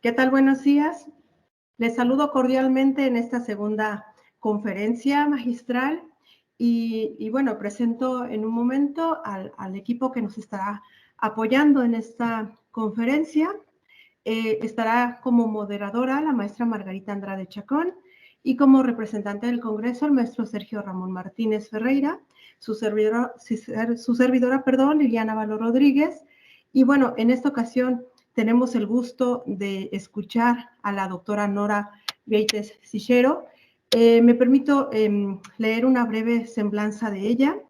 ¿Qué tal? Buenos días. Les saludo cordialmente en esta segunda conferencia magistral y bueno, presento en un momento al equipo que nos estará apoyando en esta conferencia. Estará como moderadora la maestra Margarita Andrade Chacón y como representante del Congreso el maestro Sergio Ramón Martínez Ferreira, su servidora, Liliana Valo Rodríguez. Y bueno, en esta ocasión tenemos el gusto de escuchar a la doctora Nora Beites Sichero. Me permito leer una breve semblanza de ella.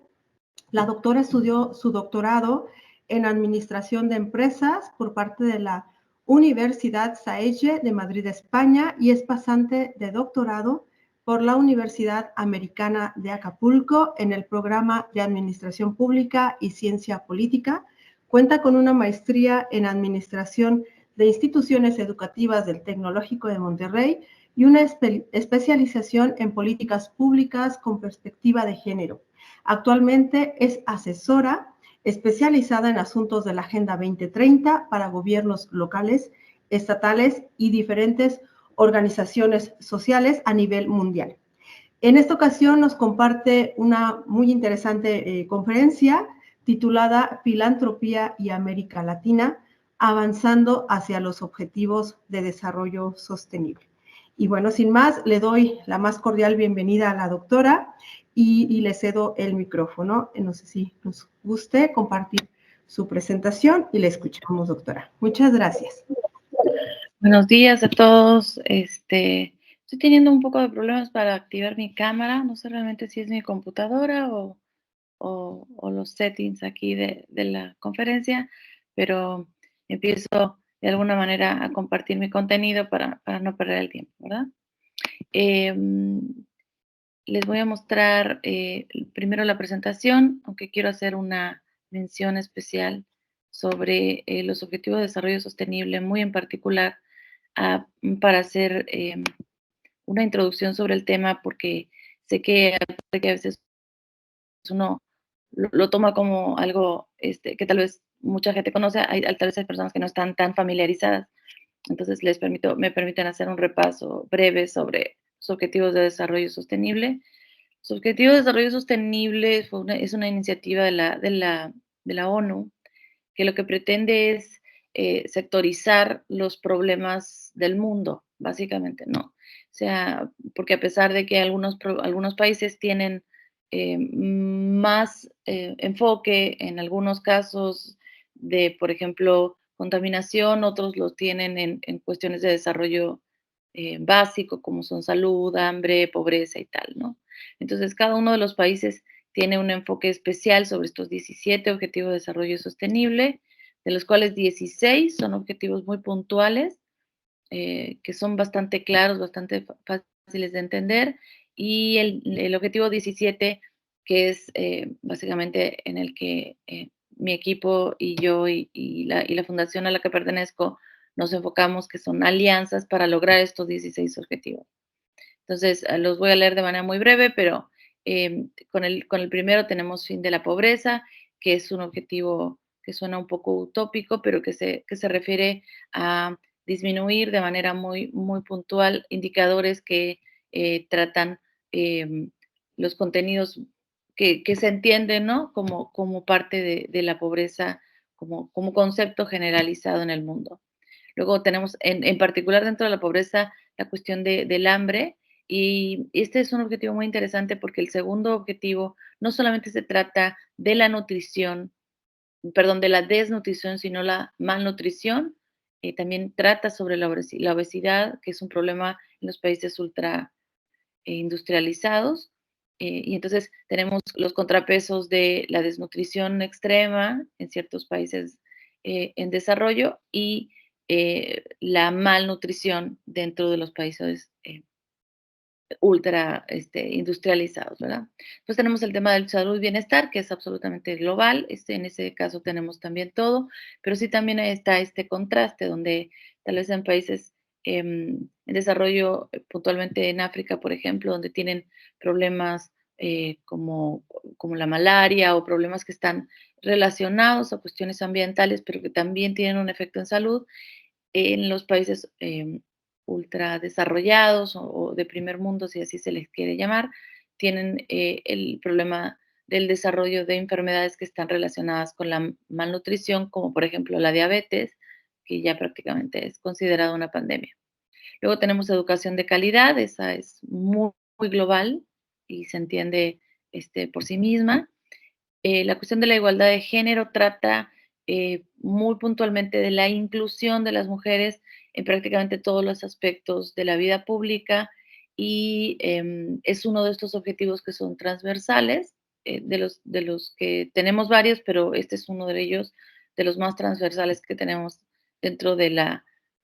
La doctora estudió su doctorado en Administración de Empresas por parte de la Universidad Saege de Madrid, España, y es pasante de doctorado por la Universidad Americana de Acapulco en el programa de Administración Pública y Ciencia Política. Cuenta con una maestría en Administración de Instituciones Educativas del Tecnológico de Monterrey y una especialización en Políticas Públicas con perspectiva de género. Actualmente es asesora especializada en asuntos de la Agenda 2030 para gobiernos locales, estatales y diferentes organizaciones sociales a nivel mundial. En esta ocasión nos comparte una muy interesante conferencia titulada Filantropía y América Latina, avanzando hacia los objetivos de desarrollo sostenible. Y bueno, sin más, le doy la más cordial bienvenida a la doctora y le cedo el micrófono. No sé si nos guste compartir su presentación y le escuchamos, doctora. Muchas gracias. Buenos días a todos. Estoy teniendo un poco de problemas para activar mi cámara. No sé realmente si es mi computadora o los settings aquí de la conferencia, pero empiezo de alguna manera a compartir mi contenido para no perder el tiempo, ¿verdad? Les voy a mostrar primero la presentación, aunque quiero hacer una mención especial sobre los Objetivos de Desarrollo Sostenible, muy en particular para hacer una introducción sobre el tema, porque sé que a veces uno lo toma como algo que tal vez mucha gente conoce, tal vez hay personas que no están tan familiarizadas. Entonces me permiten hacer un repaso breve sobre los Objetivos de Desarrollo Sostenible. Los Objetivos de Desarrollo Sostenible es una iniciativa de la ONU que lo que pretende es sectorizar los problemas del mundo, básicamente, ¿no? O sea, porque a pesar de que algunos países tienen más enfoque en algunos casos de, por ejemplo, contaminación, otros los tienen en cuestiones de desarrollo básico, como son salud, hambre, pobreza y tal, ¿no? Entonces, cada uno de los países tiene un enfoque especial sobre estos 17 Objetivos de Desarrollo Sostenible, de los cuales 16 son objetivos muy puntuales, que son bastante claros, bastante fáciles de entender, y el objetivo 17, que es básicamente en el que mi equipo y yo y la fundación a la que pertenezco nos enfocamos, que son alianzas para lograr estos 16 objetivos. Entonces, los voy a leer de manera muy breve, pero con el primero tenemos fin de la pobreza, que es un objetivo que suena un poco utópico, pero que se refiere a disminuir de manera muy, muy puntual indicadores que tratan los contenidos que se entienden, ¿no? Como parte de la pobreza, como concepto generalizado en el mundo. Luego tenemos, en particular dentro de la pobreza, la cuestión del hambre, y este es un objetivo muy interesante porque el segundo objetivo no solamente se trata de la nutrición, perdón, de la desnutrición, sino la malnutrición. También trata sobre la obesidad, que es un problema en los países ultra industrializados. Y entonces tenemos los contrapesos de la desnutrición extrema en ciertos países en desarrollo y la malnutrición dentro de los países ultra industrializados, ¿verdad? Pues tenemos el tema del salud y bienestar, que es absolutamente global. En ese caso tenemos también todo, pero sí también está este contraste donde tal vez en países en desarrollo, puntualmente en África, por ejemplo, donde tienen problemas como la malaria o problemas que están relacionados a cuestiones ambientales, pero que también tienen un efecto en salud, en los países ultradesarrollados o de primer mundo, si así se les quiere llamar, tienen el problema del desarrollo de enfermedades que están relacionadas con la malnutrición, como por ejemplo la diabetes, que ya prácticamente es considerada una pandemia. Luego tenemos educación de calidad, esa es muy global y se entiende por sí misma. La cuestión de la igualdad de género trata muy puntualmente de la inclusión de las mujeres en prácticamente todos los aspectos de la vida pública y es uno de estos objetivos que son transversales, de los que tenemos varios, pero este es uno de ellos, de los más transversales que tenemos dentro de,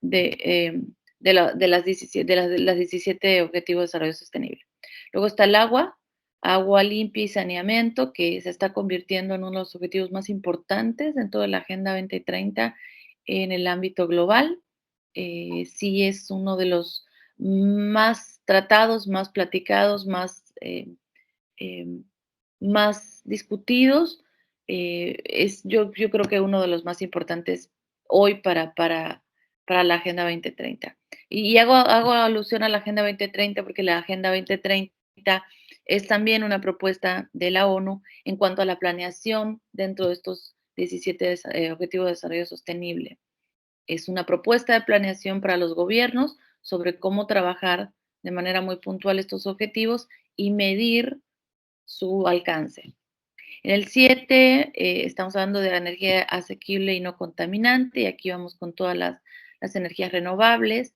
de las 17, de las 17 Objetivos de Desarrollo Sostenible. Luego está el agua limpia y saneamiento, que se está convirtiendo en uno de los objetivos más importantes dentro de la Agenda 2030 en el ámbito global. Sí es uno de los más tratados, más platicados, em, más discutidos. Yo creo que uno de los más importantes hoy para la Agenda 2030. Y hago alusión a la Agenda 2030 porque la Agenda 2030 es también una propuesta de la ONU en cuanto a la planeación dentro de estos 17 Objetivos de Desarrollo Sostenible. Es una propuesta de planeación para los gobiernos sobre cómo trabajar de manera muy puntual estos objetivos y medir su alcance. En el 7 estamos hablando de la energía asequible y no contaminante, y aquí vamos con todas las energías renovables.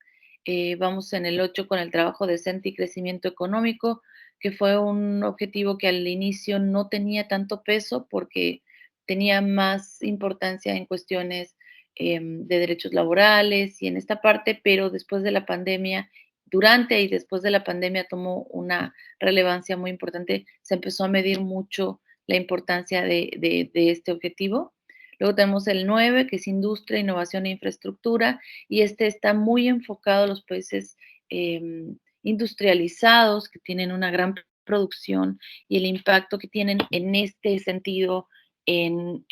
Vamos en el 8 con el trabajo decente y crecimiento económico, que fue un objetivo que al inicio no tenía tanto peso porque tenía más importancia en cuestiones de derechos laborales y en esta parte, pero después de la pandemia, durante y después de la pandemia tomó una relevancia muy importante, se empezó a medir mucho la importancia de este objetivo. Luego tenemos el 9, que es industria, innovación e infraestructura, y este está muy enfocado a los países industrializados, que tienen una gran producción y el impacto que tienen en este sentido en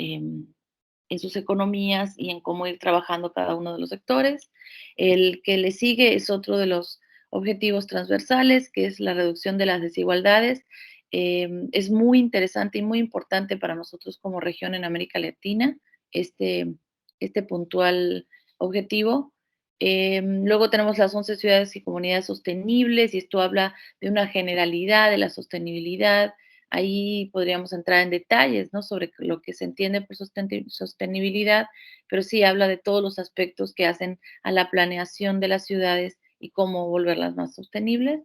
sus economías y en cómo ir trabajando cada uno de los sectores. El que le sigue es otro de los objetivos transversales, que es la reducción de las desigualdades. Es muy interesante y muy importante para nosotros como región en América Latina, este, este puntual objetivo. Luego tenemos las 11 ciudades y comunidades sostenibles y esto habla de una generalidad de la sostenibilidad. Ahí podríamos entrar en detalles, ¿no? Sobre lo que se entiende por sostenibilidad, pero sí habla de todos los aspectos que hacen a la planeación de las ciudades y cómo volverlas más sostenibles.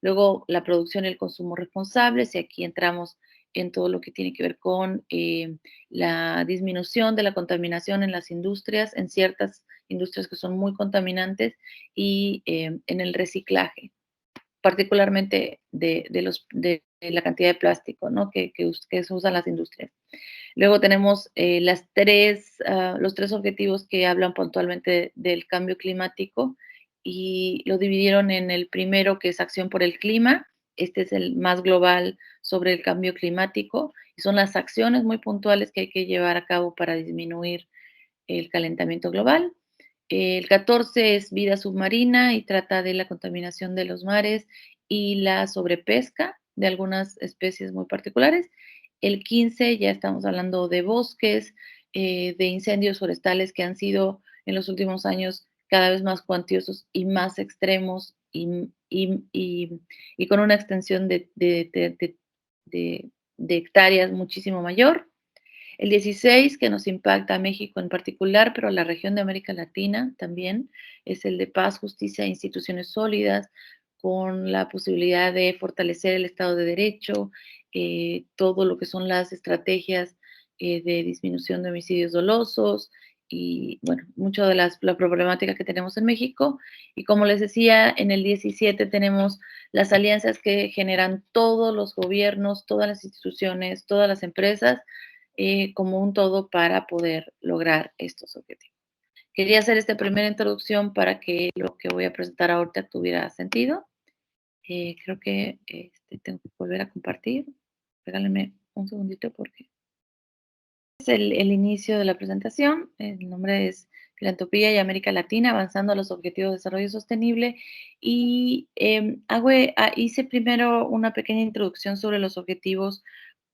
Luego, la producción y el consumo responsables, y aquí entramos en todo lo que tiene que ver con la disminución de la contaminación en las industrias, en ciertas industrias que son muy contaminantes, y en el reciclaje, particularmente de la cantidad de plástico, ¿no? que se usan las industrias. Luego tenemos los tres objetivos que hablan puntualmente del cambio climático y lo dividieron en el primero, que es acción por el clima. Este es el más global sobre el cambio climático y son las acciones muy puntuales que hay que llevar a cabo para disminuir el calentamiento global. El 14 es vida submarina y trata de la contaminación de los mares y la sobrepesca de algunas especies muy particulares. El 15 ya estamos hablando de bosques, de incendios forestales que han sido en los últimos años cada vez más cuantiosos y más extremos y con una extensión de hectáreas muchísimo mayor. El 16, que nos impacta a México en particular, pero a la región de América Latina también, es el de paz, justicia e instituciones sólidas, con la posibilidad de fortalecer el Estado de Derecho, todo lo que son las estrategias de disminución de homicidios dolosos y, bueno, mucho de la problemática que tenemos en México. Y como les decía, en el 17 tenemos las alianzas que generan todos los gobiernos, todas las instituciones, todas las empresas, como un todo para poder lograr estos objetivos. Quería hacer esta primera introducción para que lo que voy a presentar ahorita tuviera sentido. Creo que tengo que volver a compartir. Regálenme un segundito porque es el inicio de la presentación. El nombre es filantropía y América Latina, avanzando a los Objetivos de Desarrollo Sostenible. Y hice primero una pequeña introducción sobre los objetivos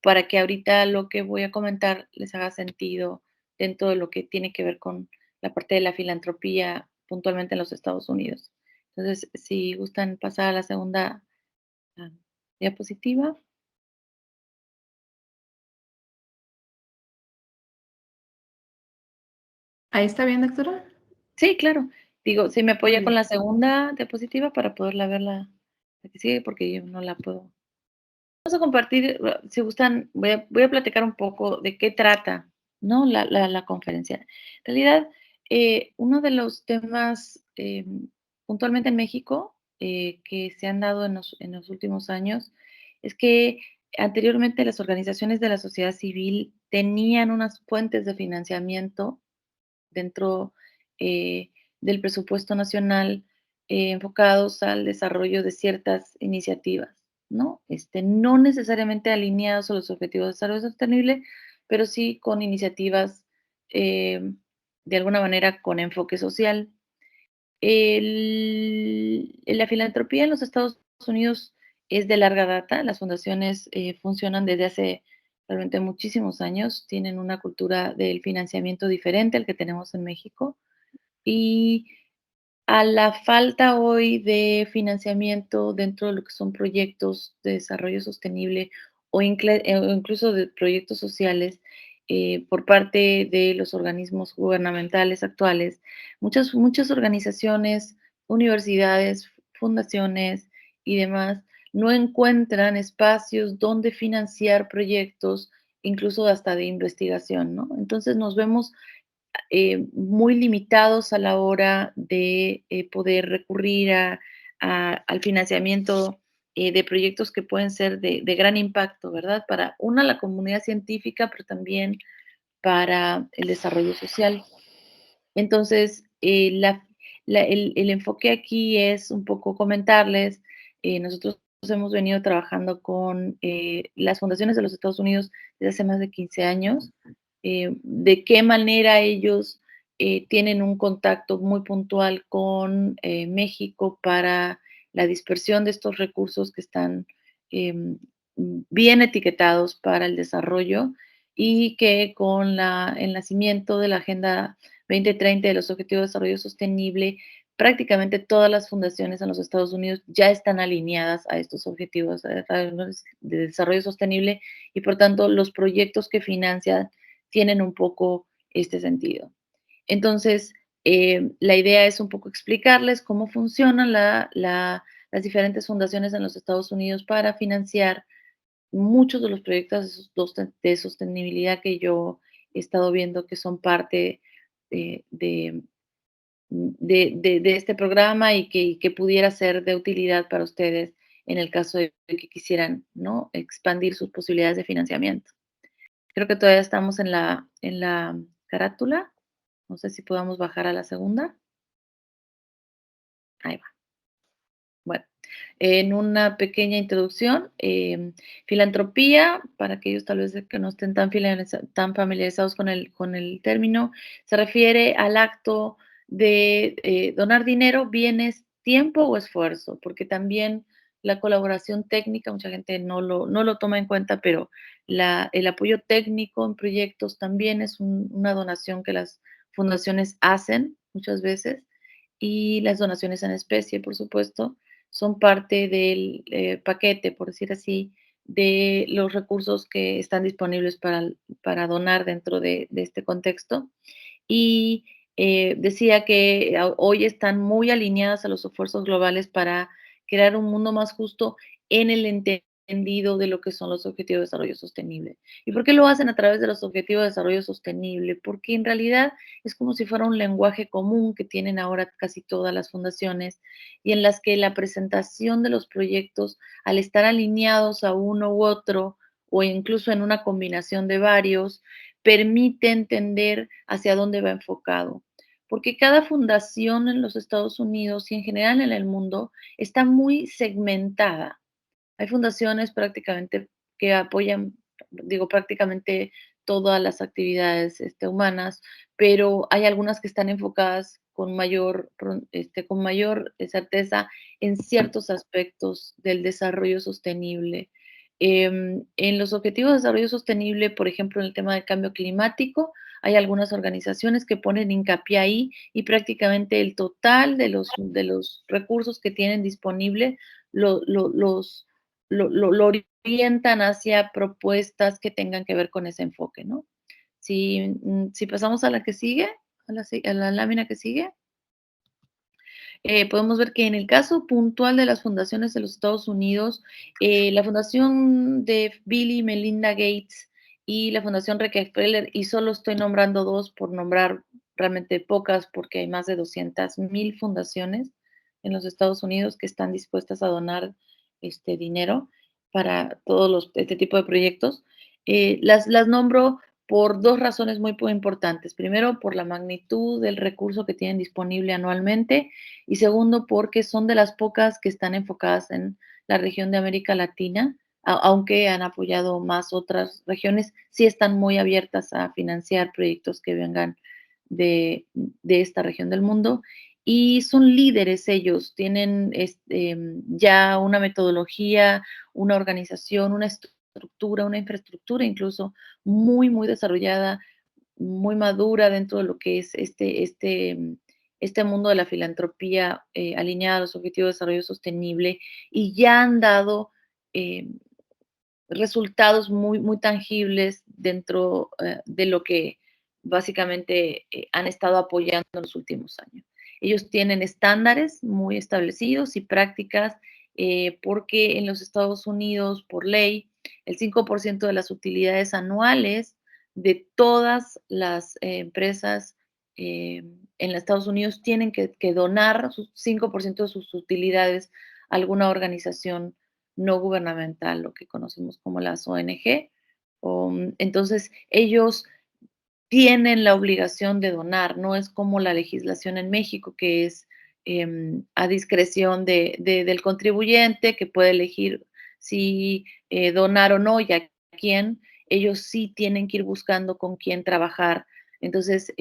para que ahorita lo que voy a comentar les haga sentido dentro de lo que tiene que ver con la parte de la filantropía puntualmente en los Estados Unidos. Entonces, si gustan pasar a la segunda ah, diapositiva. ¿Ahí está bien, doctora? Sí, claro. Digo, si me Muy apoya con bien. la segunda diapositiva para poderla ver la que sigue, porque yo no la puedo. Vamos a compartir, si gustan, voy a platicar un poco de qué trata, ¿no? La conferencia. En realidad, uno de los temas, puntualmente en México, que se han dado en los últimos años, es que anteriormente las organizaciones de la sociedad civil tenían unas fuentes de financiamiento dentro eh, del presupuesto nacional enfocados al desarrollo de ciertas iniciativas, ¿no? No necesariamente alineados a los objetivos de desarrollo sostenible, pero sí con iniciativas de alguna manera con enfoque social. La filantropía en los Estados Unidos es de larga data. Las fundaciones funcionan desde hace realmente muchísimos años. Tienen una cultura del financiamiento diferente al que tenemos en México. Y a la falta hoy de financiamiento dentro de lo que son proyectos de desarrollo sostenible o incluso de proyectos sociales por parte de los organismos gubernamentales actuales, muchas organizaciones, universidades, fundaciones y demás no encuentran espacios donde financiar proyectos, incluso hasta de investigación, ¿no? Entonces nos vemos muy limitados a la hora de poder recurrir al financiamiento de proyectos que pueden ser de gran impacto, ¿verdad? Para una, la comunidad científica, pero también para el desarrollo social. Entonces, el enfoque aquí es un poco comentarles, nosotros hemos venido trabajando con las fundaciones de los Estados Unidos desde hace más de 15 años, de qué manera ellos tienen un contacto muy puntual con México para la dispersión de estos recursos que están em, bien etiquetados para el desarrollo y que con el nacimiento de la Agenda 2030 de los Objetivos de Desarrollo Sostenible, prácticamente todas las fundaciones en los Estados Unidos ya están alineadas a estos objetivos de desarrollo sostenible y por tanto los proyectos que financian tienen un poco este sentido. Entonces, la idea es un poco explicarles cómo funcionan las diferentes fundaciones en los Estados Unidos para financiar muchos de los proyectos de sostenibilidad que yo he estado viendo que son parte de, de, de este programa y que pudiera ser de utilidad para ustedes en el caso de que quisieran, ¿no? Expandir sus posibilidades de financiamiento. Creo que todavía estamos en la carátula. No sé si podamos bajar a la segunda. Ahí va. Bueno, en una pequeña introducción, filantropía, para aquellos tal vez que no estén tan familiarizados con el término, se refiere al acto de donar dinero, bienes, tiempo o esfuerzo, porque también la colaboración técnica, mucha gente no lo toma en cuenta, pero el apoyo técnico en proyectos también es una donación que las fundaciones hacen muchas veces, y las donaciones en especie, por supuesto, son parte del paquete, por decir así, de los recursos que están disponibles para donar dentro de este contexto. Y decía que hoy están muy alineadas a los esfuerzos globales para crear un mundo más justo en el entendido de lo que son los objetivos de desarrollo sostenible. ¿Y por qué lo hacen a través de los objetivos de desarrollo sostenible? Porque en realidad es como si fuera un lenguaje común que tienen ahora casi todas las fundaciones y en las que la presentación de los proyectos, al estar alineados a uno u otro o incluso en una combinación de varios, permite entender hacia dónde va enfocado. Porque cada fundación en los Estados Unidos y en general en el mundo está muy segmentada. Hay fundaciones prácticamente que apoyan, digo, prácticamente todas las actividades humanas, pero hay algunas que están enfocadas con mayor certeza en ciertos aspectos del desarrollo sostenible. En los Objetivos de Desarrollo Sostenible, por ejemplo, en el tema del cambio climático, hay algunas organizaciones que ponen hincapié ahí y prácticamente el total de los recursos que tienen disponible lo orientan hacia propuestas que tengan que ver con ese enfoque, ¿no? Si pasamos a la que sigue, a la lámina que sigue, podemos ver que en el caso puntual de las fundaciones de los Estados Unidos, la fundación de Bill y Melinda Gates y la fundación Rockefeller, y solo estoy nombrando dos por nombrar realmente pocas, porque hay más de 200,000 fundaciones en los Estados Unidos que están dispuestas a donar dinero para este tipo de proyectos. Las nombro por dos razones muy importantes. Primero, por la magnitud del recurso que tienen disponible anualmente, y segundo, porque son de las pocas que están enfocadas en la región de América Latina, aunque han apoyado más otras regiones, sí están muy abiertas a financiar proyectos que vengan de esta región del mundo. Y son líderes ellos, tienen ya una metodología, una organización, una estructura, una infraestructura incluso muy desarrollada, muy madura dentro de lo que es este mundo de la filantropía alineada a los Objetivos de Desarrollo Sostenible, y ya han dado eh, resultados muy tangibles dentro de lo que básicamente han estado apoyando en los últimos años. Ellos tienen estándares muy establecidos y prácticas porque en los Estados Unidos, por ley, el 5% de las utilidades anuales de todas las empresas en los Estados Unidos tienen que donar sus 5% de sus utilidades a alguna organización no gubernamental, lo que conocemos como las ONG. Entonces, ellos tienen la obligación de donar, no es como la legislación en México, que es a discreción del contribuyente, que puede elegir si donar o no y a quién. Ellos sí tienen que ir buscando con quién trabajar. Entonces,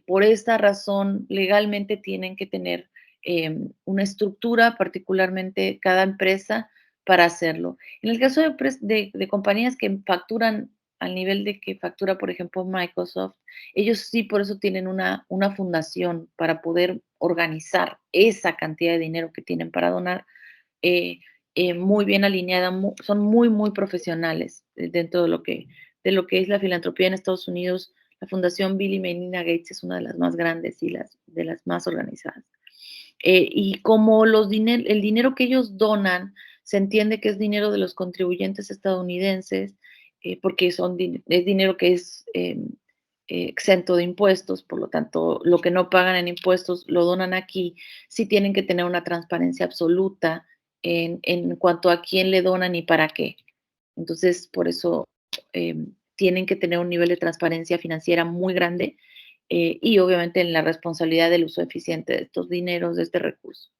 por esta razón, legalmente tienen que tener una estructura, particularmente cada empresa, para hacerlo. En el caso de compañías que facturan al nivel de que factura, por ejemplo, Microsoft, ellos sí por eso tienen una fundación para poder organizar esa cantidad de dinero que tienen para donar, eh, muy bien alineada, son muy profesionales dentro de lo que es la filantropía en Estados Unidos. La Fundación Bill y Melinda Gates es una de las más grandes y de las más organizadas. Y como el dinero que ellos donan se entiende que es dinero de los contribuyentes estadounidenses, porque es dinero que es exento de impuestos, por lo tanto, lo que no pagan en impuestos lo donan aquí, sí tienen que tener una transparencia absoluta en cuanto a quién le donan y para qué. Entonces, por eso tienen que tener un nivel de transparencia financiera muy grande y obviamente en la responsabilidad del uso eficiente de estos dineros, de este recurso.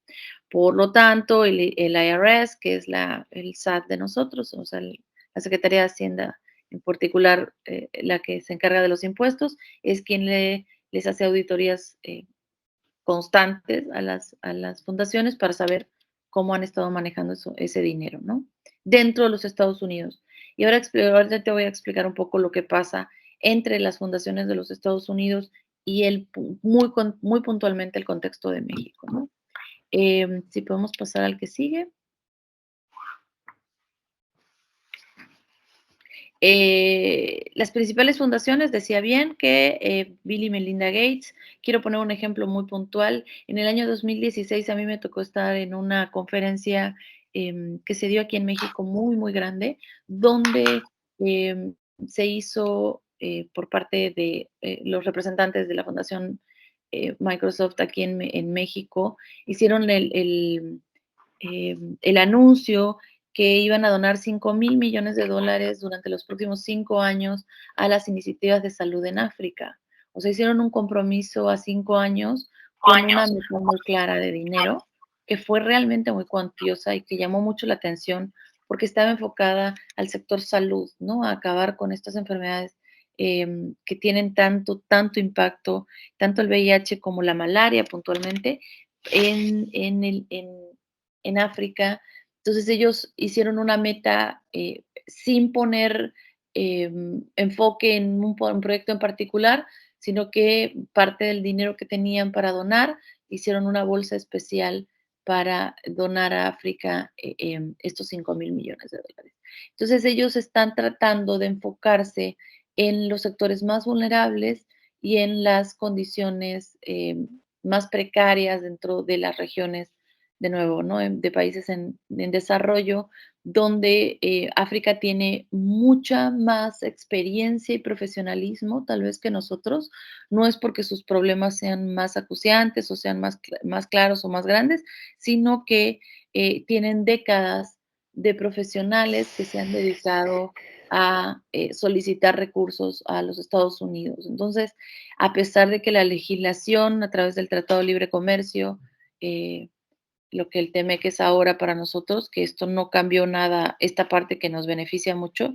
Por lo tanto, el IRS, que es el SAT de nosotros, o sea, la Secretaría de Hacienda en particular, la que se encarga de los impuestos, es quien les hace auditorías constantes a las fundaciones para saber cómo han estado manejando ese dinero, ¿no? Dentro de los Estados Unidos. Y ahora te voy a explicar un poco lo que pasa entre las fundaciones de los Estados Unidos y muy puntualmente el contexto de México, ¿no? Si podemos pasar al que sigue. Las principales fundaciones, decía bien que Bill y Melinda Gates. Quiero poner un ejemplo muy puntual. En el año 2016 a mí me tocó estar en una conferencia que se dio aquí en México muy grande, donde se hizo por parte de los representantes de la Fundación Microsoft aquí en México, hicieron el anuncio que iban a donar $5,000 millones durante los próximos 5 años a las iniciativas de salud en África. O sea, hicieron un compromiso a 5 años con una meta muy clara de dinero, que fue realmente muy cuantiosa y que llamó mucho la atención porque estaba enfocada al sector salud, ¿no? A acabar con estas enfermedades que tienen tanto impacto, tanto el VIH como la malaria puntualmente, en África. Entonces ellos hicieron una meta sin poner enfoque en un proyecto en particular, sino que parte del dinero que tenían para donar, hicieron una bolsa especial para donar a África estos 5.000 millones de dólares. Entonces ellos están tratando de enfocarse en los sectores más vulnerables y en las condiciones más precarias dentro de las regiones, de nuevo, ¿no? De países en desarrollo, donde África tiene mucha más experiencia y profesionalismo, tal vez que nosotros. No es porque sus problemas sean más acuciantes o sean más claros o más grandes, sino que tienen décadas de profesionales que se han dedicado a solicitar recursos a los Estados Unidos. Entonces, a pesar de que la legislación a través del Tratado de Libre Comercio, eh, lo que el TEMEC es ahora para nosotros, que esto no cambió nada, esta parte que nos beneficia mucho,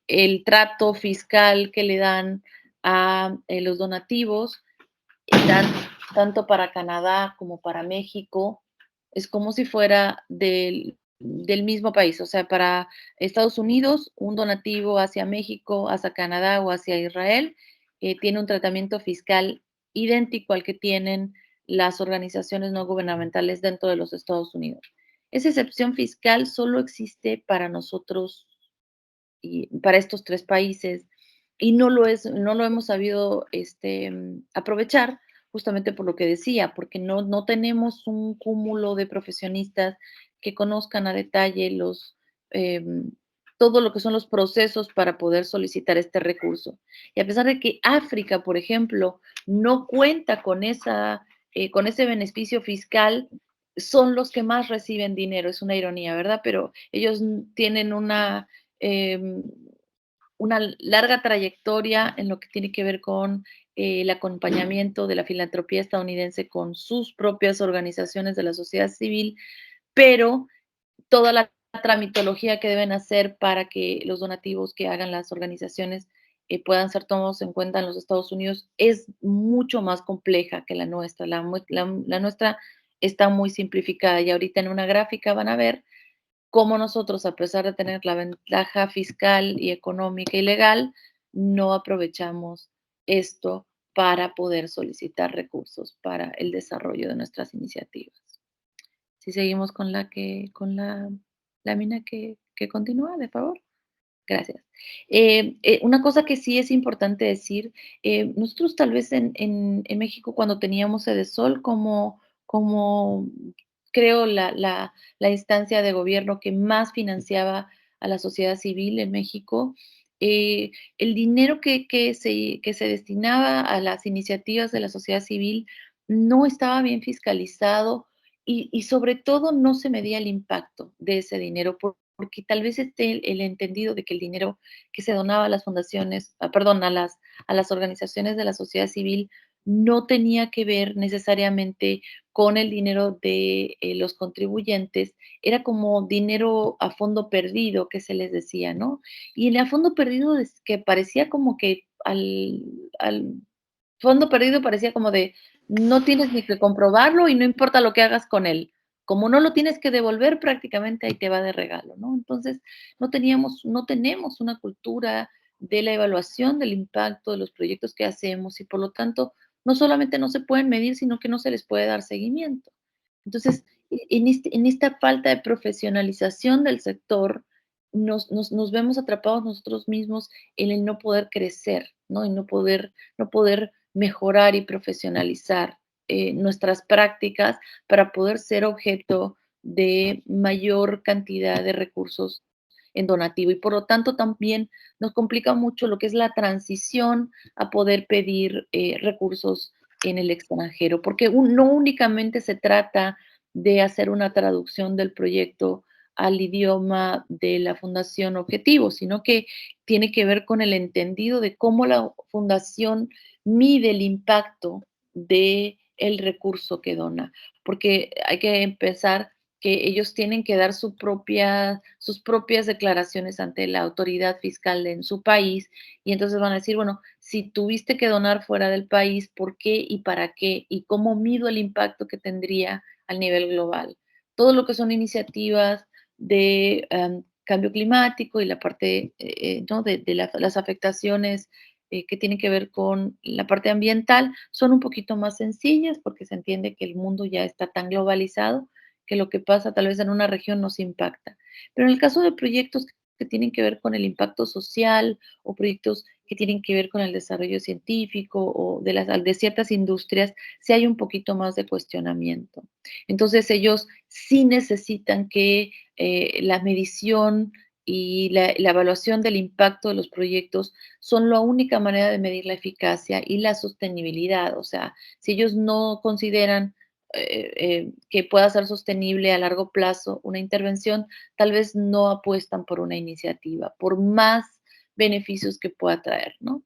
el trato fiscal que le dan a los donativos, tan, tanto para Canadá como para México, es como si fuera del mismo país. O sea, para Estados Unidos, un donativo hacia México, hacia Canadá o hacia Israel, tiene un tratamiento fiscal idéntico al que tienen las organizaciones no gubernamentales dentro de los Estados Unidos. Esa excepción fiscal solo existe para nosotros y para estos 3 países, y no lo hemos sabido, aprovechar, justamente por lo que decía, porque no tenemos un cúmulo de profesionistas que conozcan a detalle todo lo que son los procesos para poder solicitar este recurso. Y a pesar de que África, por ejemplo, no cuenta con ese beneficio fiscal, son los que más reciben dinero. Es una ironía, ¿verdad? Pero ellos tienen em, una larga trayectoria en lo que tiene que ver con el acompañamiento de la filantropía estadounidense con sus propias organizaciones de la sociedad civil, pero toda la tramitología que deben hacer para que los donativos que hagan las organizaciones puedan ser tomados en cuenta en los Estados Unidos es mucho más compleja que la nuestra. La nuestra está muy simplificada y ahorita en una gráfica van a ver cómo nosotros, a pesar de tener la ventaja fiscal y económica y legal, no aprovechamos esto para poder solicitar recursos para el desarrollo de nuestras iniciativas. Si seguimos con la lámina que continúa, de favor. Gracias. Una cosa que sí es importante decir, nosotros tal vez en México cuando teníamos Edesol como creo la instancia de gobierno que más financiaba a la sociedad civil en México, el dinero que se destinaba a las iniciativas de la sociedad civil no estaba bien fiscalizado y sobre todo no se medía el impacto de ese dinero porque tal vez esté el entendido de que el dinero que se donaba a las fundaciones, perdón, a las organizaciones de la sociedad civil no tenía que ver necesariamente con el dinero de los contribuyentes, era como dinero a fondo perdido que se les decía, ¿no? Y el a fondo perdido es que parecía como que al fondo perdido parecía como de no tienes ni que comprobarlo y no importa lo que hagas con él. Como no lo tienes que devolver, prácticamente ahí te va de regalo, ¿no? Entonces, no tenemos una cultura de la evaluación del impacto de los proyectos que hacemos y por lo tanto, no solamente no se pueden medir, sino que no se les puede dar seguimiento. Entonces, en esta falta de profesionalización del sector, nos vemos atrapados nosotros mismos en el no poder crecer, ¿no? Y no poder mejorar y profesionalizar nuestras prácticas para poder ser objeto de mayor cantidad de recursos en donativo. Y por lo tanto también nos complica mucho lo que es la transición a poder pedir recursos en el extranjero, porque no únicamente se trata de hacer una traducción del proyecto al idioma de la fundación objetivo, sino que tiene que ver con el entendido de cómo la fundación mide el impacto de el recurso que dona, porque hay que empezar que ellos tienen que dar sus propias declaraciones ante la autoridad fiscal en su país, y entonces van a decir, bueno, si tuviste que donar fuera del país, ¿por qué y para qué? ¿Y cómo mido el impacto que tendría al nivel global? Todo lo que son iniciativas de cambio climático y la parte, ¿no? de las afectaciones que tienen que ver con la parte ambiental son un poquito más sencillas porque se entiende que el mundo ya está tan globalizado que lo que pasa tal vez en una región nos impacta. Pero en el caso de proyectos que tienen que ver con el impacto social o proyectos que tienen que ver con el desarrollo científico o de ciertas industrias, sí hay un poquito más de cuestionamiento. Entonces ellos sí necesitan que la medición y la evaluación del impacto de los proyectos son la única manera de medir la eficacia y la sostenibilidad. O sea, si ellos no consideran que pueda ser sostenible a largo plazo una intervención, tal vez no apuestan por una iniciativa, por más beneficios que pueda traer, ¿no?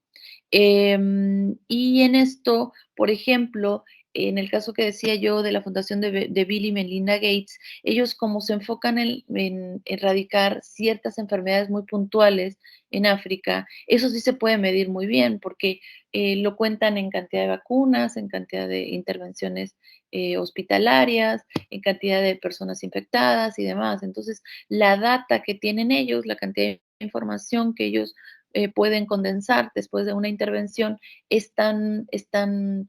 Y en esto, por ejemplo, en el caso que decía yo de la fundación de Bill y Melinda Gates, ellos como se enfocan en erradicar ciertas enfermedades muy puntuales en África, eso sí se puede medir muy bien porque lo cuentan en cantidad de vacunas, en cantidad de intervenciones hospitalarias, en cantidad de personas infectadas y demás. Entonces, la data que tienen ellos, la cantidad de información que ellos pueden condensar después de una intervención es tan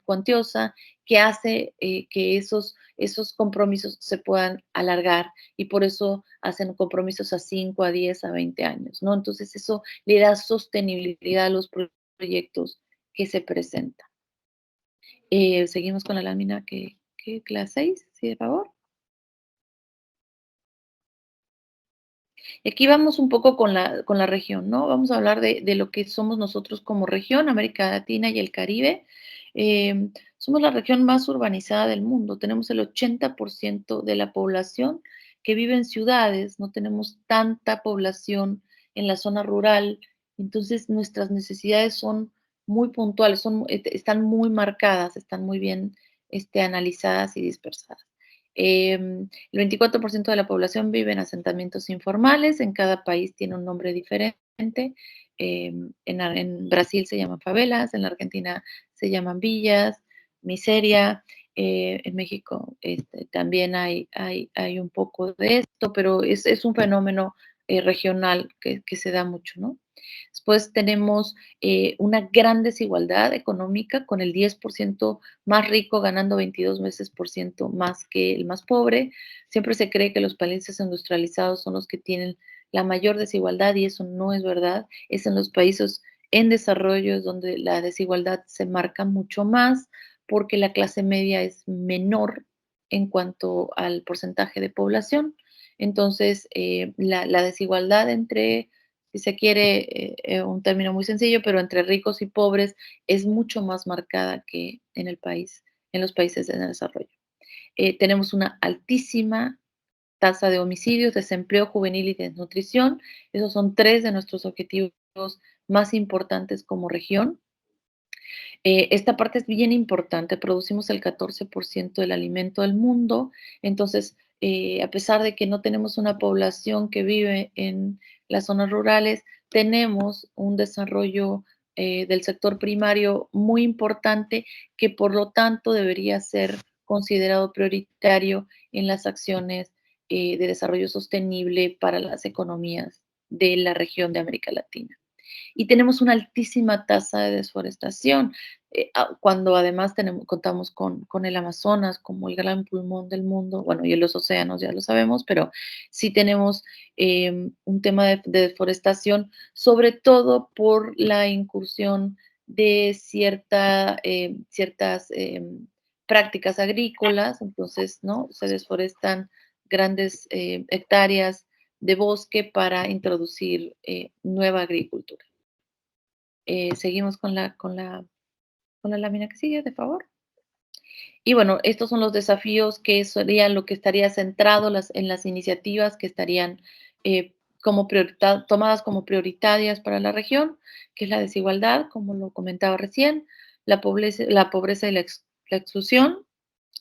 cuantiosa que hace que esos compromisos se puedan alargar y por eso hacen compromisos a 5, a 10, a 20 años, ¿no? Entonces eso le da sostenibilidad a los proyectos que se presentan. Seguimos con la lámina que la 6, sí, de favor. Y aquí vamos un poco con la región, ¿no? Vamos a hablar de lo que somos nosotros como región, América Latina y el Caribe. Somos la región más urbanizada del mundo. Tenemos el 80% de la población que vive en ciudades, no tenemos tanta población en la zona rural. Entonces, nuestras necesidades son muy puntuales, están muy marcadas, están muy bien analizadas y dispersadas. El 24% de la población vive en asentamientos informales, en cada país tiene un nombre diferente. En Brasil se llaman favelas, en la Argentina se llaman villas, miseria, en México también hay un poco de esto, pero es un fenómeno regional que se da mucho, ¿no? Después tenemos una gran desigualdad económica con el 10% más rico ganando 22 veces por ciento más que el más pobre. Siempre se cree que los países industrializados son los que tienen la mayor desigualdad y eso no es verdad. Es en los países en desarrollo es donde la desigualdad se marca mucho más porque la clase media es menor en cuanto al porcentaje de población. Entonces, la desigualdad entre si se quiere, un término muy sencillo, pero entre ricos y pobres es mucho más marcada que en los países en desarrollo. Tenemos una altísima tasa de homicidios, desempleo juvenil y desnutrición. Esos son tres de nuestros objetivos más importantes como región. Esta parte es bien importante, producimos el 14% del alimento del mundo, entonces, a pesar de que no tenemos una población que vive en las zonas rurales, tenemos un desarrollo del sector primario muy importante que por lo tanto debería ser considerado prioritario en las acciones de desarrollo sostenible para las economías de la región de América Latina y tenemos una altísima tasa de desforestación, cuando además contamos con el Amazonas como el gran pulmón del mundo, bueno, y en los océanos ya lo sabemos, pero sí tenemos un tema de deforestación, sobre todo por la incursión de ciertas prácticas agrícolas, entonces, ¿no? Se desforestan grandes hectáreas de bosque para introducir nueva agricultura. Seguimos con la lámina que sigue, de favor. Y bueno, estos son los desafíos que serían lo que estaría centrado en las iniciativas que estarían tomadas como prioritarias para la región, que es la desigualdad, como lo comentaba recién, la pobreza y la exclusión,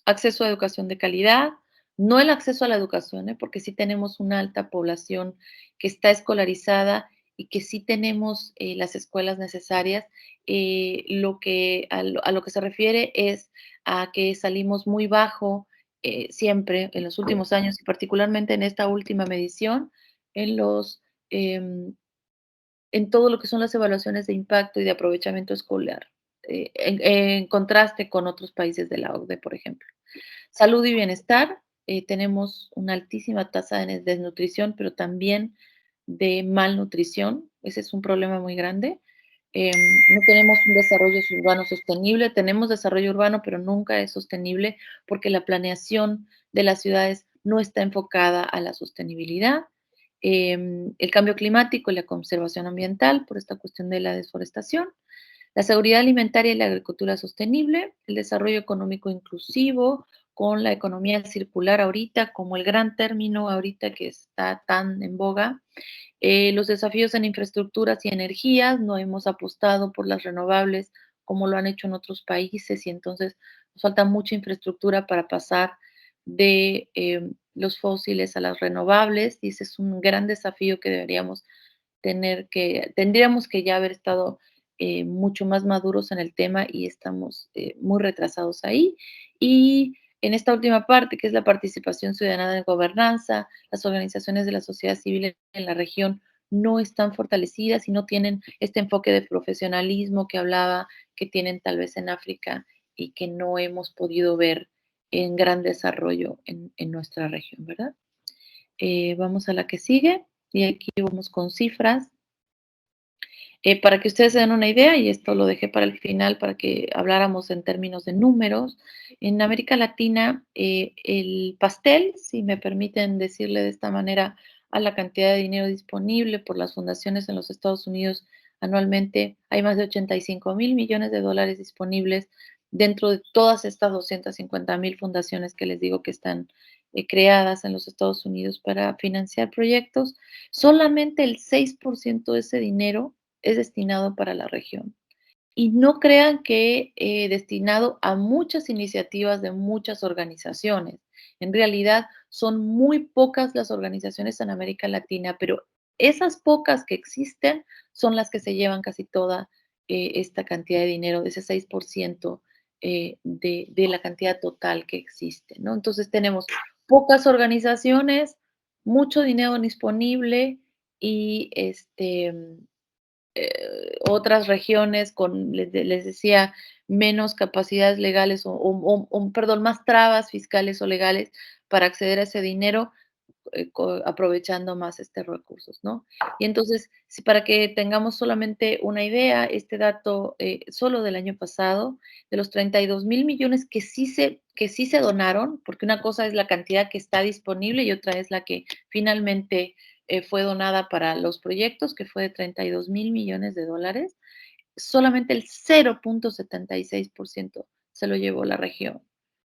acceso a educación de calidad, No el acceso a la educación, porque sí tenemos una alta población que está escolarizada y que sí tenemos las escuelas necesarias. A lo que se refiere es a que salimos muy bajo siempre en los últimos años y particularmente en esta última medición, en los em, en todo lo que son las evaluaciones de impacto y de aprovechamiento escolar, en contraste con otros países de la OCDE, por ejemplo. Salud y bienestar, tenemos una altísima tasa de desnutrición, pero también de malnutrición. Ese es un problema muy grande. No tenemos un desarrollo urbano sostenible, tenemos desarrollo urbano, pero nunca es sostenible porque la planeación de las ciudades no está enfocada a la sostenibilidad. El cambio climático y la conservación ambiental por esta cuestión de la deforestación, la seguridad alimentaria y la agricultura sostenible, el desarrollo económico inclusivo, con la economía circular ahorita como el gran término ahorita que está tan en boga, los desafíos en infraestructuras y energías, no hemos apostado por las renovables como lo han hecho en otros países y entonces nos falta mucha infraestructura para pasar de los fósiles a las renovables y ese es un gran desafío que tendríamos que ya haber estado mucho más maduros en el tema y estamos muy retrasados ahí. Y en esta última parte, que es la participación ciudadana en gobernanza, las organizaciones de la sociedad civil en la región no están fortalecidas y no tienen este enfoque de profesionalismo que hablaba, que tienen tal vez en África y que no hemos podido ver en gran desarrollo en nuestra región, ¿verdad? Vamos a la que sigue y aquí vamos con cifras. Para que ustedes se den una idea, y esto lo dejé para el final para que habláramos en términos de números, en América Latina, el pastel, si me permiten decirle de esta manera, a la cantidad de dinero disponible por las fundaciones en los Estados Unidos anualmente, hay más de 85,000 millones de dólares disponibles dentro de todas estas 250,000 fundaciones que les digo que están creadas en los Estados Unidos para financiar proyectos. Solamente el 6% de ese dinero es destinado para la región. Y no crean que destinado a muchas iniciativas de muchas organizaciones. En realidad son muy pocas las organizaciones en América Latina, pero esas pocas que existen son las que se llevan casi toda esta cantidad de dinero, de ese 6% de la cantidad total que existe, ¿no? Entonces tenemos pocas organizaciones, mucho dinero disponible y otras regiones con, les decía, menos capacidades legales perdón, más trabas fiscales o legales para acceder a ese dinero, aprovechando más estos recursos, ¿no? Y entonces, si para que tengamos solamente una idea, este dato solo del año pasado, de los 32,000 millones que sí se donaron, porque una cosa es la cantidad que está disponible y otra es la que finalmente fue donada para los proyectos, que fue de 32,000 millones de dólares, solamente el 0,76% se lo llevó la región.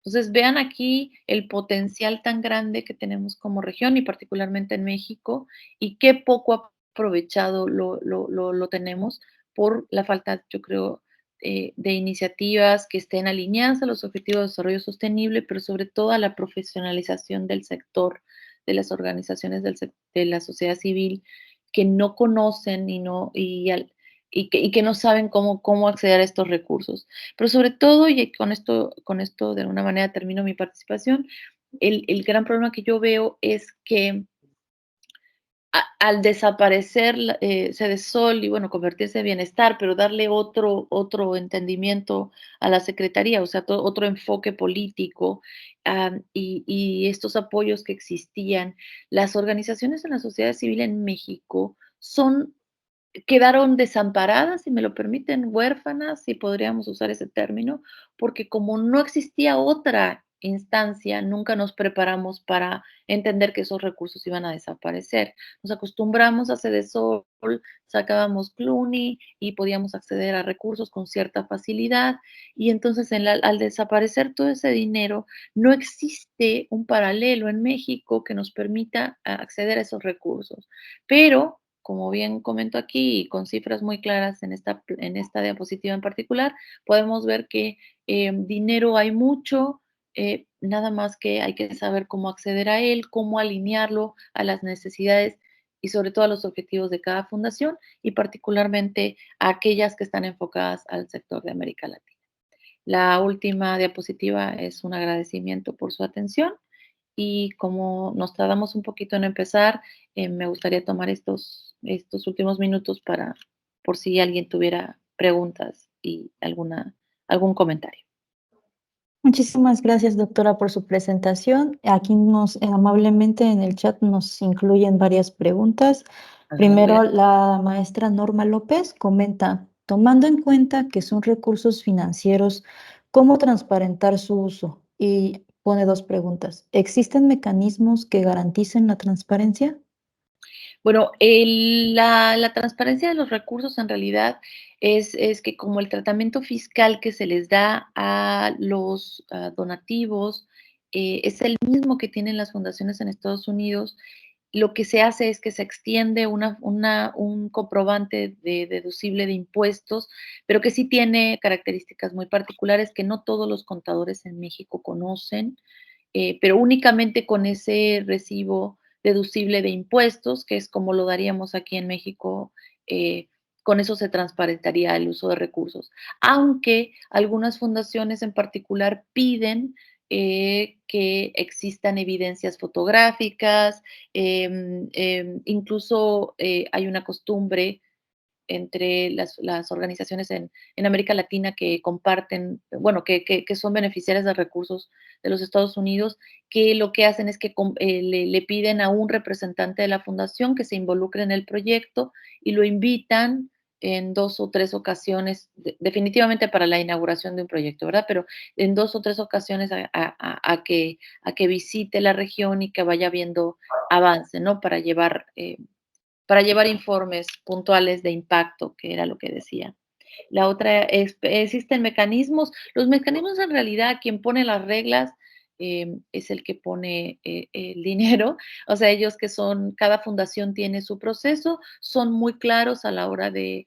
Entonces, vean aquí el potencial tan grande que tenemos como región y particularmente en México y qué poco aprovechado lo tenemos por la falta, yo creo, de iniciativas que estén alineadas a los objetivos de desarrollo sostenible, pero sobre todo a la profesionalización del sector, de las organizaciones de la sociedad civil que no conocen y que no saben cómo acceder a estos recursos. Pero sobre todo, y con esto de alguna manera termino mi participación, el gran problema que yo veo es que al desaparecer Sedesol y bueno, convertirse en bienestar, pero darle otro entendimiento a la secretaría, o sea, otro enfoque político y estos apoyos que existían, las organizaciones en la sociedad civil en México quedaron desamparadas, si me lo permiten, huérfanas, si podríamos usar ese término, porque como no existía otra instancia, nunca nos preparamos para entender que esos recursos iban a desaparecer. Nos acostumbramos a Sedesol, sacábamos Clooney y podíamos acceder a recursos con cierta facilidad, y entonces al desaparecer todo ese dinero, no existe un paralelo en México que nos permita acceder a esos recursos. Pero como bien comento aquí, y con cifras muy claras en esta diapositiva en particular, podemos ver que dinero hay mucho, nada más que hay que saber cómo acceder a él, cómo alinearlo a las necesidades y sobre todo a los objetivos de cada fundación y particularmente a aquellas que están enfocadas al sector de América Latina. La última diapositiva es un agradecimiento por su atención y como nos tardamos un poquito en empezar, me gustaría tomar estos últimos minutos para, por si alguien tuviera preguntas y algún comentario. Muchísimas gracias, doctora, por su presentación. Aquí amablemente en el chat nos incluyen varias preguntas. Ajá, Primero, la maestra Norma López comenta, tomando en cuenta que son recursos financieros, ¿cómo transparentar su uso? Y pone dos preguntas. ¿Existen mecanismos que garanticen la transparencia? Bueno, la transparencia de los recursos en realidad es que como el tratamiento fiscal que se les da a los donativos es el mismo que tienen las fundaciones en Estados Unidos, lo que se hace es que se extiende un comprobante de deducible de impuestos, pero que sí tiene características muy particulares que no todos los contadores en México conocen, pero únicamente con ese recibo deducible de impuestos, que es como lo daríamos aquí en México, con eso se transparentaría el uso de recursos. Aunque algunas fundaciones en particular piden que existan evidencias fotográficas, incluso hay una costumbre entre las organizaciones en América Latina que comparten, bueno, que son beneficiarias de recursos de los Estados Unidos, que lo que hacen es que le piden a un representante de la fundación que se involucre en el proyecto y lo invitan en 2 o 3 ocasiones, definitivamente para la inauguración de un proyecto, ¿verdad? Pero en 2 o 3 ocasiones a que visite la región y que vaya viendo avance, ¿no? Para llevar informes puntuales de impacto, que era lo que decía. La otra es, existen mecanismos. Los mecanismos en realidad, quien pone las reglas es el que pone el dinero. O sea, ellos que son, cada fundación tiene su proceso, son muy claros a la hora de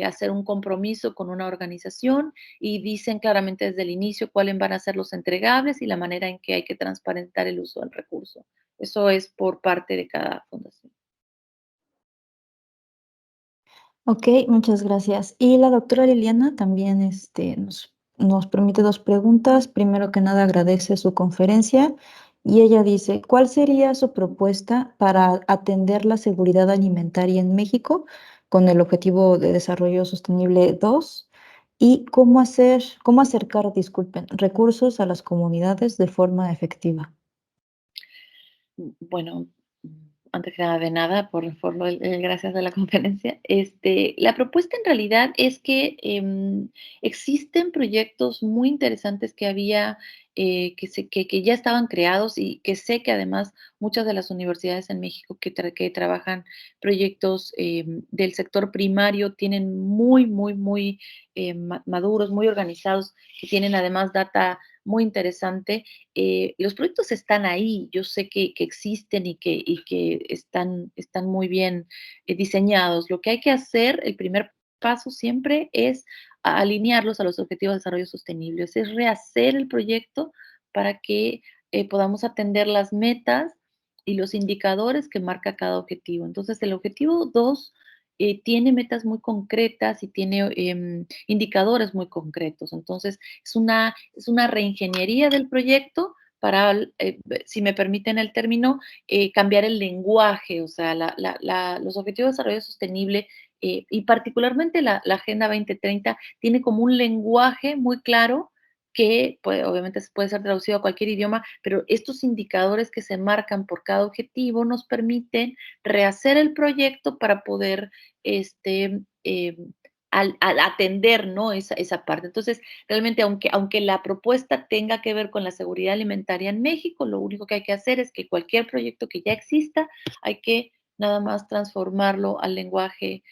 hacer un compromiso con una organización y dicen claramente desde el inicio cuáles van a ser los entregables y la manera en que hay que transparentar el uso del recurso. Eso es por parte de cada fundación. Ok, muchas gracias. Y la doctora Liliana también nos permite dos preguntas. Primero que nada, agradece su conferencia y ella dice, ¿cuál sería su propuesta para atender la seguridad alimentaria en México con el Objetivo de Desarrollo Sostenible 2? ¿Y cómo acercar, disculpen, recursos a las comunidades de forma efectiva? Bueno, antes que nada de nada, por gracias a la conferencia. La propuesta en realidad es que existen proyectos muy interesantes que había, que ya estaban creados y que sé que además muchas de las universidades en México que trabajan proyectos del sector primario tienen muy, muy, muy maduros, muy organizados, que tienen además data muy interesante. Los proyectos están ahí, yo sé que existen y que están muy bien diseñados. Lo que hay que hacer, el primer paso siempre es alinearlos a los objetivos de desarrollo sostenible, es rehacer el proyecto para que podamos atender las metas y los indicadores que marca cada objetivo. Entonces, el objetivo 2 tiene metas muy concretas y tiene indicadores muy concretos. Entonces, es una reingeniería del proyecto para, si me permiten el término, cambiar el lenguaje, o sea, los objetivos de desarrollo sostenible y particularmente la Agenda 2030 tiene como un lenguaje muy claro que obviamente puede ser traducido a cualquier idioma, pero estos indicadores que se marcan por cada objetivo nos permiten rehacer el proyecto para poder este, eh, al atender, ¿no? Esa parte. Entonces, realmente, aunque la propuesta tenga que ver con la seguridad alimentaria en México, lo único que hay que hacer es que cualquier proyecto que ya exista, hay que nada más transformarlo al lenguaje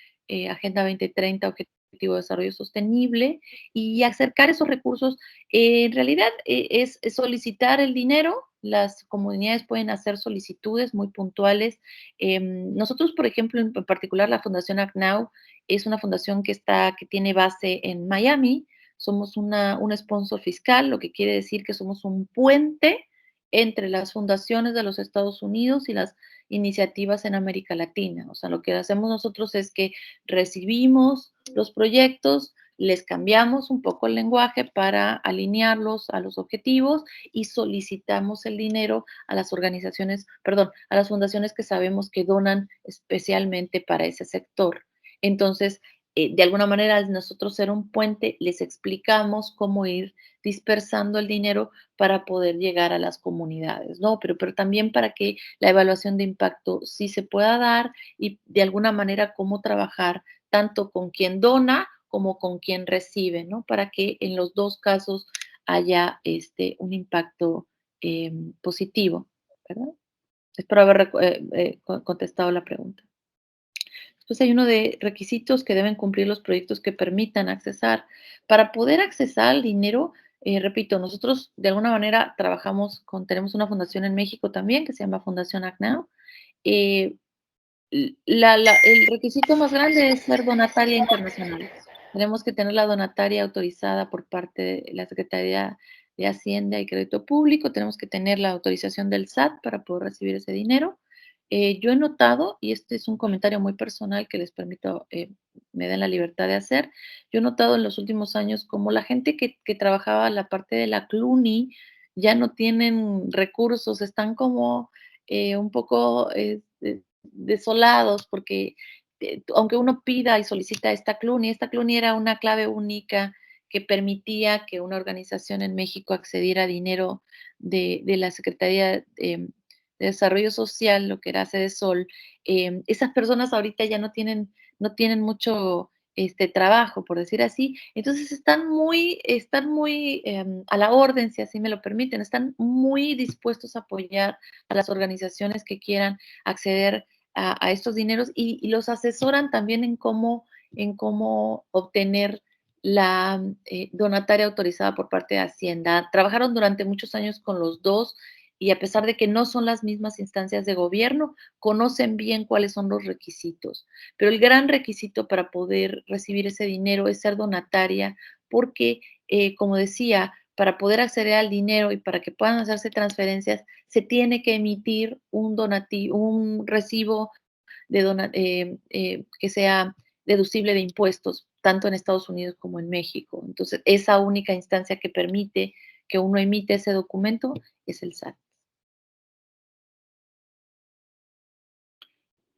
Agenda 2030, Objetivo de Desarrollo Sostenible, y acercar esos recursos. En realidad, es solicitar el dinero. Las comunidades pueden hacer solicitudes muy puntuales. Nosotros, por ejemplo, en particular la Fundación ACNAU, es una fundación que tiene base en Miami, somos un sponsor fiscal, lo que quiere decir que somos un puente entre las fundaciones de los Estados Unidos y las iniciativas en América Latina. O sea, lo que hacemos nosotros es que recibimos los proyectos, les cambiamos un poco el lenguaje para alinearlos a los objetivos y solicitamos el dinero a las organizaciones, perdón, a las fundaciones que sabemos que donan especialmente para ese sector. Entonces, de alguna manera, al nosotros ser un puente, les explicamos cómo ir dispersando el dinero para poder llegar a las comunidades, ¿no? Pero también para que la evaluación de impacto sí se pueda dar y de alguna manera cómo trabajar tanto con quien dona como con quien recibe, ¿no? Para que en los dos casos haya un impacto positivo, ¿verdad? Espero haber contestado la pregunta. Después hay uno de requisitos que deben cumplir los proyectos que permitan accesar. Para poder accesar al dinero, repito, nosotros de alguna manera tenemos una fundación en México también que se llama Fundación ACNOW. Eh, el requisito más grande es ser donataria internacional. Tenemos que tener la donataria autorizada por parte de la Secretaría de Hacienda y Crédito Público. Tenemos que tener la autorización del SAT para poder recibir ese dinero. Yo he notado, y este es un comentario muy personal que les permito, me den la libertad de hacer, yo he notado en los últimos años como la gente que trabajaba la parte de la CLUNY ya no tienen recursos, están como un poco desolados porque aunque uno pida y solicita esta CLUNY era una clave única que permitía que una organización en México accediera a dinero de la Secretaría de Desarrollo Social, lo que era Sol. Esas personas ahorita ya no tienen mucho trabajo, por decir así. Entonces están muy a la orden, si así me lo permiten, están muy dispuestos a apoyar a las organizaciones que quieran acceder a estos dineros y los asesoran también en cómo obtener la donataria autorizada por parte de Hacienda. Trabajaron durante muchos años con los dos y a pesar de que no son las mismas instancias de gobierno, conocen bien cuáles son los requisitos. Pero el gran requisito para poder recibir ese dinero es ser donataria, porque, como decía, para poder acceder al dinero y para que puedan hacerse transferencias, se tiene que emitir un recibo que sea deducible de impuestos, tanto en Estados Unidos como en México. Entonces, esa única instancia que permite que uno emite ese documento es el SAT.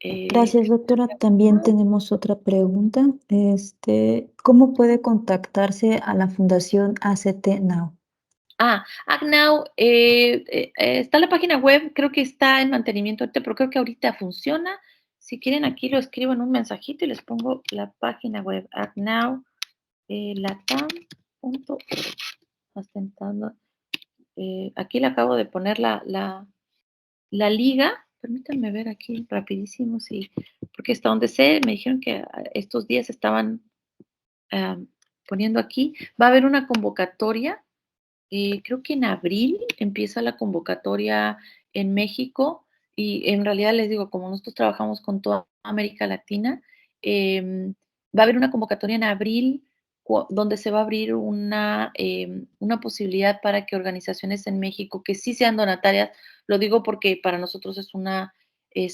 Gracias, doctora. También tenemos otra pregunta. ¿Cómo puede contactarse a la Fundación ACT Now? ActNow, está en la página web, creo que está en mantenimiento ahorita, pero creo que ahorita funciona. Si quieren, aquí lo escribo en un mensajito y les pongo la página web, actnow, latam.org. Ostentando. Aquí le acabo de poner la liga. Permítanme ver aquí rapidísimo, sí, porque hasta donde sé, me dijeron que estos días estaban poniendo aquí. Va a haber una convocatoria. Creo que en abril empieza la convocatoria en México y en realidad les digo, como nosotros trabajamos con toda América Latina, va a haber una convocatoria en abril donde se va a abrir una posibilidad para que organizaciones en México que sí sean donatarias, lo digo porque para nosotros es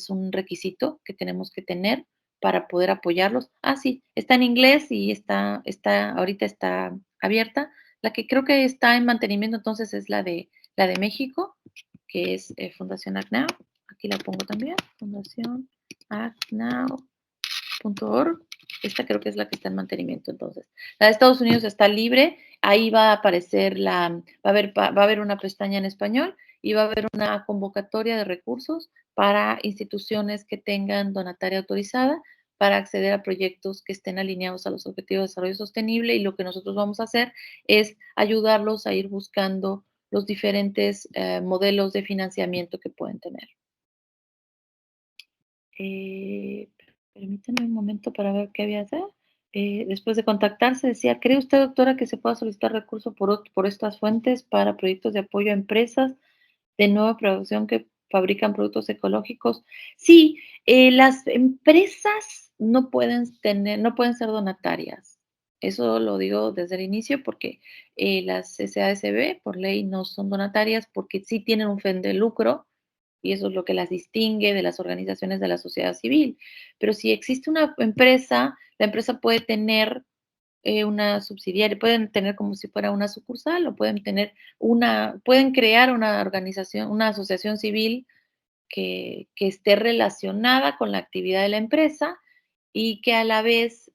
un requisito que tenemos que tener para poder apoyarlos. Sí, está en inglés y ahorita está abierta. La que creo que está en mantenimiento entonces es la de México, que es Fundación ActNow. Aquí la pongo también, fundacionactnow.org. Esta creo que es la que está en mantenimiento entonces. La de Estados Unidos está libre, ahí va a aparecer va a haber una pestaña en español y va a haber una convocatoria de recursos para instituciones que tengan donataria autorizada para acceder a proyectos que estén alineados a los objetivos de desarrollo sostenible y lo que nosotros vamos a hacer es ayudarlos a ir buscando los diferentes modelos de financiamiento que pueden tener. Permítanme un momento para ver qué había hacer. Después de contactarse, decía, ¿cree usted, doctora, que se pueda solicitar recursos por estas fuentes para proyectos de apoyo a empresas de nueva producción que fabrican productos ecológicos? Sí, las empresas no pueden ser donatarias. Eso lo digo desde el inicio porque las SASB por ley no son donatarias porque sí tienen un fin de lucro y eso es lo que las distingue de las organizaciones de la sociedad civil. Pero si existe una empresa, la empresa puede tener una subsidiaria, pueden tener como si fuera una sucursal o pueden tener pueden crear una organización, una asociación civil que esté relacionada con la actividad de la empresa y que a la vez,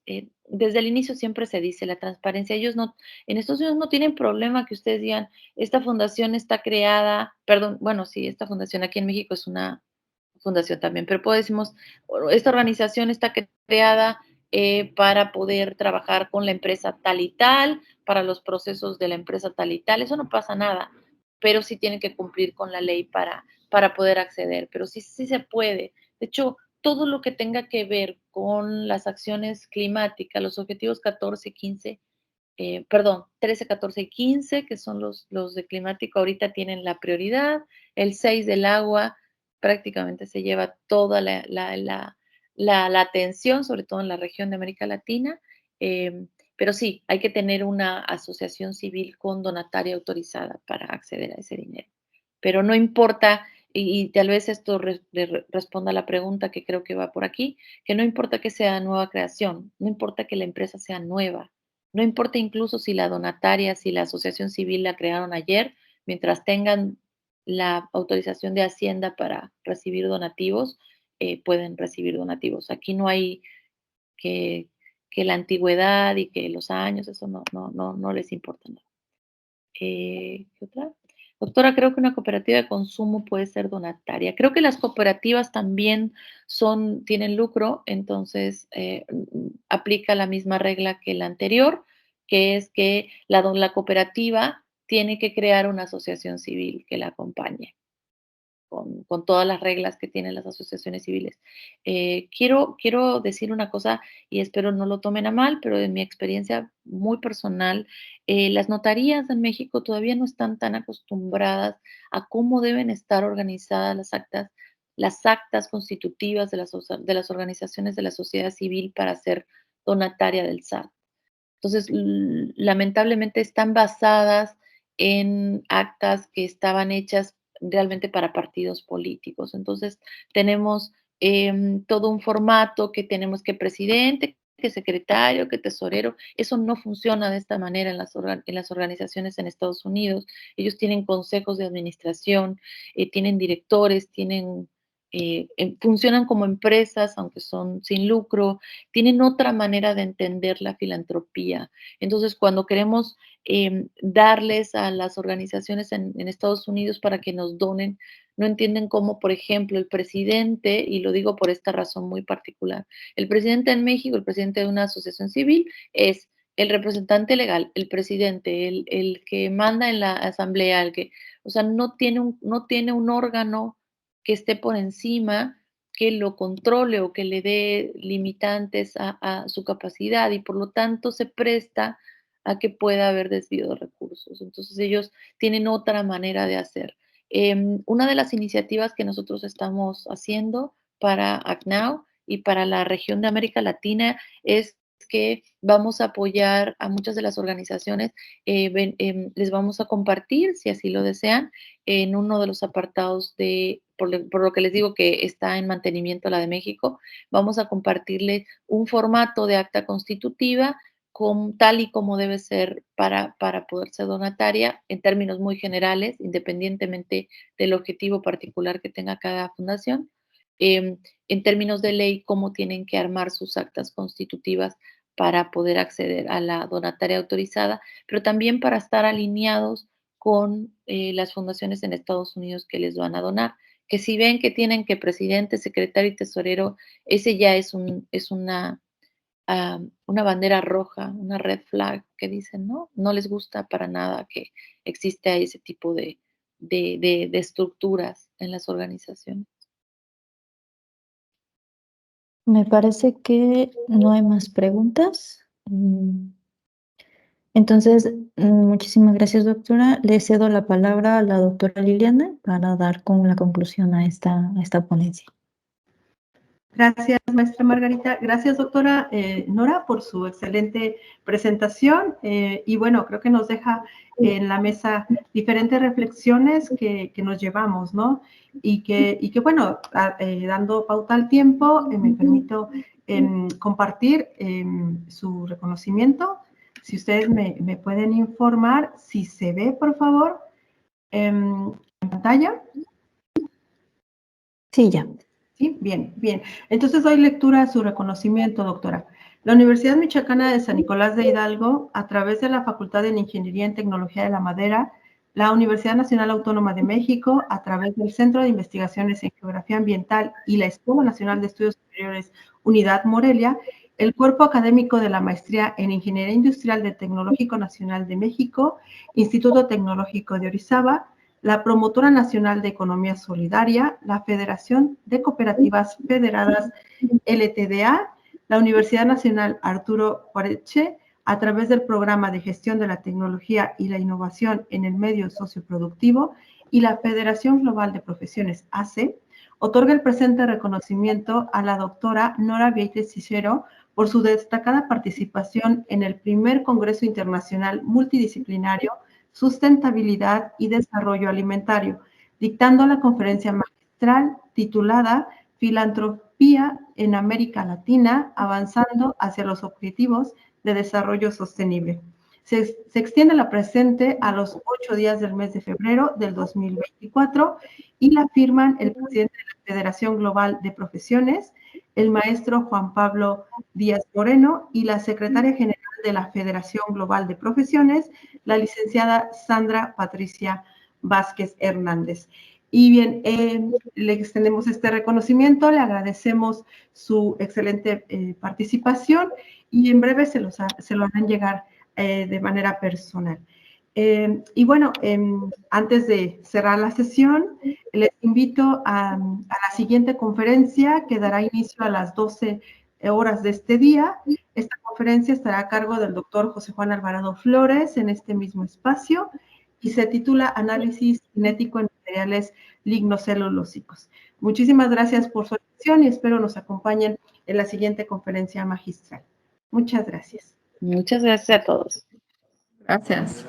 desde el inicio siempre se dice la transparencia. Ellos no, en Estados Unidos no tienen problema que ustedes digan, esta fundación está creada, perdón, bueno, sí, esta fundación aquí en México es una fundación también, pero pues decimos, esta organización está creada para poder trabajar con la empresa tal y tal, para los procesos de la empresa tal y tal, eso no pasa nada, pero sí tienen que cumplir con la ley para poder acceder, pero sí, sí se puede. De hecho, todo lo que tenga que ver con las acciones climáticas, los objetivos 14, 15, perdón, 13, 14 y 15, que son los de climático, ahorita tienen la prioridad. El 6 del agua prácticamente se lleva toda la atención, sobre todo en la región de América Latina. Pero sí, hay que tener una asociación civil con donataria autorizada para acceder a ese dinero. Pero no importa, y tal vez esto responda a la pregunta que creo que va por aquí, que no importa que sea nueva creación, no importa que la empresa sea nueva, no importa incluso si la donataria, si la asociación civil la crearon ayer, mientras tengan la autorización de Hacienda para recibir donativos, pueden recibir donativos. Aquí no hay que, que la antigüedad y que los años, eso no les importa nada. ¿Qué otra? Doctora, creo que una cooperativa de consumo puede ser donataria. Creo que las cooperativas también tienen lucro, entonces aplica la misma regla que la anterior, que es que la cooperativa tiene que crear una asociación civil que la acompañe con todas las reglas que tienen las asociaciones civiles. Quiero decir una cosa y espero no lo tomen a mal, pero en mi experiencia muy personal, las notarías en México todavía no están tan acostumbradas a cómo deben estar organizadas las actas constitutivas de las organizaciones de la sociedad civil para ser donataria del SAT. Entonces, lamentablemente están basadas en actas que estaban hechas realmente para partidos políticos. Entonces, tenemos todo un formato que tenemos que presidente, que secretario, que tesorero. Eso no funciona de esta manera en las organizaciones en Estados Unidos. Ellos tienen consejos de administración, tienen directores, funcionan como empresas, aunque son sin lucro, tienen otra manera de entender la filantropía. Entonces, cuando queremos darles a las organizaciones en Estados Unidos para que nos donen, no entienden cómo, por ejemplo, el presidente, y lo digo por esta razón muy particular, el presidente en México, el presidente de una asociación civil, es el representante legal, el presidente, el que manda en la asamblea, o sea, no tiene un órgano que esté por encima, que lo controle o que le dé limitantes a su capacidad y por lo tanto se presta a que pueda haber desvío de recursos. Entonces ellos tienen otra manera de hacer. Una de las iniciativas que nosotros estamos haciendo para ACNAU y para la región de América Latina es que vamos a apoyar a muchas de las organizaciones, les vamos a compartir, si así lo desean, en uno de los apartados por lo que les digo que está en mantenimiento la de México, vamos a compartirles un formato de acta constitutiva tal y como debe ser para poder ser donataria en términos muy generales, independientemente del objetivo particular que tenga cada fundación. Em, en términos de ley, cómo tienen que armar sus actas constitutivas para poder acceder a la donataria autorizada, pero también para estar alineados con las fundaciones en Estados Unidos que les van a donar. Que si ven que tienen que presidente, secretario y tesorero, ese ya es una bandera roja, una red flag que dicen, no, no les gusta para nada que exista ese tipo de estructuras en las organizaciones. Me parece que no hay más preguntas. Entonces, muchísimas gracias, doctora. Le cedo la palabra a la doctora Liliana para dar con la conclusión a esta ponencia. Gracias, maestra Margarita. Gracias, doctora Nora, por su excelente presentación. Y bueno, creo que nos deja en la mesa diferentes reflexiones que nos llevamos, ¿no? Y que bueno, dando pauta al tiempo, me permito compartir su reconocimiento. Si ustedes me pueden informar si se ve, por favor, en pantalla. Sí, ya. Sí, bien, bien. Entonces doy lectura a su reconocimiento, doctora. La Universidad Michoacana de San Nicolás de Hidalgo, a través de la Facultad de Ingeniería en Tecnología de la Madera, la Universidad Nacional Autónoma de México, a través del Centro de Investigaciones en Geografía Ambiental y la Escuela Nacional de Estudios Superiores Unidad Morelia, el Cuerpo Académico de la Maestría en Ingeniería Industrial del Tecnológico Nacional de México, Instituto Tecnológico de Orizaba, la Promotora Nacional de Economía Solidaria, la Federación de Cooperativas Federadas LTDA, la Universidad Nacional Arturo Juarez, a través del Programa de Gestión de la Tecnología y la Innovación en el Medio Socioproductivo y la Federación Global de Profesiones AC, otorga el presente reconocimiento a la doctora Nora Vieites Cicero por su destacada participación en el primer Congreso Internacional Multidisciplinario Sustentabilidad y Desarrollo Alimentario, dictando la conferencia magistral titulada Filantropía en América Latina, avanzando hacia los objetivos de desarrollo sostenible. Se extiende la presente a los 8 días del mes de febrero del 2024 y la firman el presidente de la Federación Global de Profesiones, el maestro Juan Pablo Díaz Moreno, y la secretaria general de la Federación Global de Profesiones, la licenciada Sandra Patricia Vázquez Hernández. Y bien, le extendemos este reconocimiento, le agradecemos su excelente participación y en breve se lo harán llegar de manera personal. Y bueno, antes de cerrar la sesión, les invito a la siguiente conferencia que dará inicio a las 12 horas de este día. Esta conferencia estará a cargo del doctor José Juan Alvarado Flores en este mismo espacio y se titula Análisis cinético en materiales lignocelulósicos. Muchísimas gracias por su atención y espero nos acompañen en la siguiente conferencia magistral. Muchas gracias. Muchas gracias a todos. Gracias.